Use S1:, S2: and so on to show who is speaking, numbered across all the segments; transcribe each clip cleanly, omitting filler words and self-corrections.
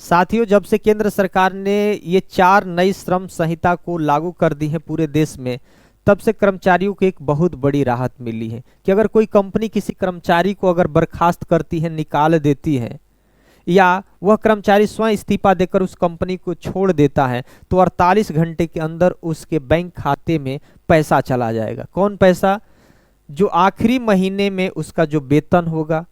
S1: साथियों, जब से केंद्र सरकार ने ये 4 नई श्रम संहिता को लागू कर दी है पूरे देश में, तब से कर्मचारियों को एक बहुत बड़ी राहत मिली है कि अगर कोई कंपनी किसी कर्मचारी को अगर बर्खास्त करती है, निकाल देती है, या वह कर्मचारी स्वयं इस्तीफा देकर उस कंपनी को छोड़ देता है, तो 48 घंटे के अंदर उसके बैंक खाते में पैसा चला जाएगा। कौन पैसा? जो आखिरी महीने में उसका जो वेतन होगा,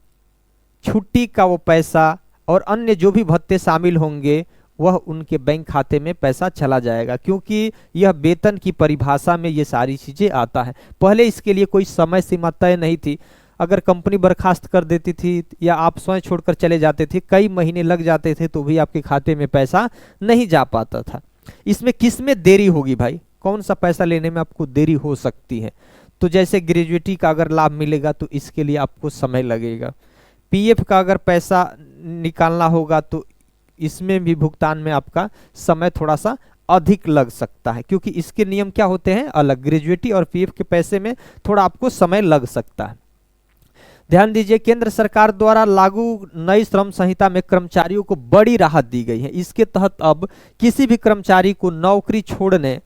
S1: छुट्टी का वो पैसा और अन्य जो भी भत्ते शामिल होंगे, वह उनके बैंक खाते में पैसा चला जाएगा। क्योंकि यह वेतन की परिभाषा में ये सारी चीज़ें आता है। पहले इसके लिए कोई समय सीमा तय नहीं थी। अगर कंपनी बर्खास्त कर देती थी या आप स्वयं छोड़कर चले जाते थे, कई महीने लग जाते थे, तो भी आपके खाते में पैसा नहीं जा पाता था। इसमें किस में देरी होगी भाई? कौन सा पैसा लेने में आपको देरी हो सकती है? तो जैसे ग्रेजुएटी का अगर लाभ मिलेगा तो इसके लिए आपको समय लगेगा। पीएफ का अगर पैसा निकालना होगा तो इसमें भी भुगतान में आपका समय थोड़ा सा अधिक लग सकता है, क्योंकि इसके नियम क्या होते हैं अलग। ग्रेजुएटी और पीएफ के पैसे में थोड़ा आपको समय लग सकता है। ध्यान दीजिए, केंद्र सरकार द्वारा लागू नई श्रम संहिता में कर्मचारियों को बड़ी राहत दी गई है। इसके तहत अब किसी भी कर्मचारी को नौकरी छोड़ने,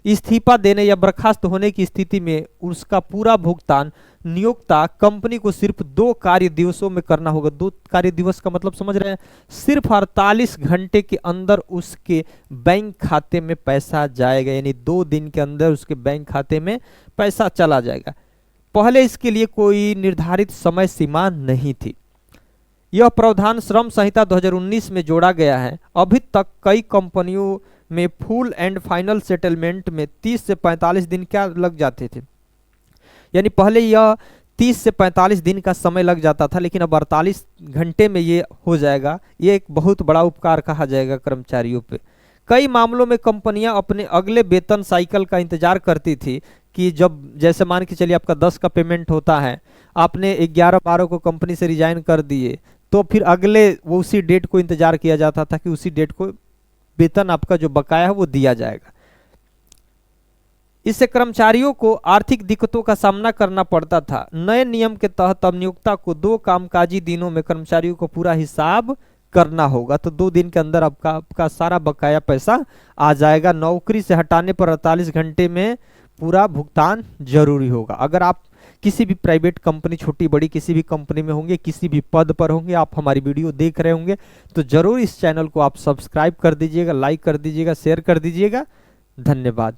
S1: इस्तीफा देने या बर्खास्त होने की स्थिति में उसका पूरा भुगतान नियोक्ता कंपनी को सिर्फ 2 कार्य दिवसों में करना होगा। 2 कार्य दिवस का मतलब समझ रहे हैं? सिर्फ 48 घंटे के अंदर उसके बैंक खाते में पैसा जाएगा, यानी 2 दिन के अंदर उसके बैंक खाते में पैसा चला जाएगा। पहले इसके लिए कोई निर्धारित समय सीमा नहीं थी। यह प्रावधान श्रम संहिता 2019 में जोड़ा गया है। अभी तक कई कंपनियों में फुल एंड फाइनल सेटलमेंट में 30 से 45 दिन क्या लग जाते थे, यानी पहले यह 30 से 45 दिन का समय लग जाता था, लेकिन अब 48 घंटे में ये हो जाएगा। ये एक बहुत बड़ा उपकार कहा जाएगा कर्मचारियों पे। कई मामलों में कंपनियां अपने अगले वेतन साइकिल का इंतजार करती थी कि जब, जैसे मान के चलिए आपका 10 का पेमेंट होता है, आपने 11-12 को कंपनी से रिजाइन कर दिए, तो फिर अगले वो उसी डेट को इंतजार किया जाता था कि उसी डेट को वेतन आपका जो बकाया है वो दिया जाएगा। इससे कर्मचारियों को आर्थिक दिक्कतों का सामना करना पड़ता था। नए नियम के तहत अब नियोक्ता को 2 कामकाजी दिनों में कर्मचारियों को पूरा हिसाब करना होगा, तो 2 दिन के अंदर आपका सारा बकाया पैसा आ जाएगा। नौकरी से हटाने पर 48 घंटे में पूरा भुगतान जरूरी होगा। अगर आप किसी भी प्राइवेट कंपनी, छोटी बड़ी किसी भी कंपनी में होंगे, किसी भी पद पर होंगे, आप हमारी वीडियो देख रहे होंगे, तो जरूर इस चैनल को आप सब्सक्राइब कर दीजिएगा, लाइक कर दीजिएगा, शेयर कर दीजिएगा। धन्यवाद।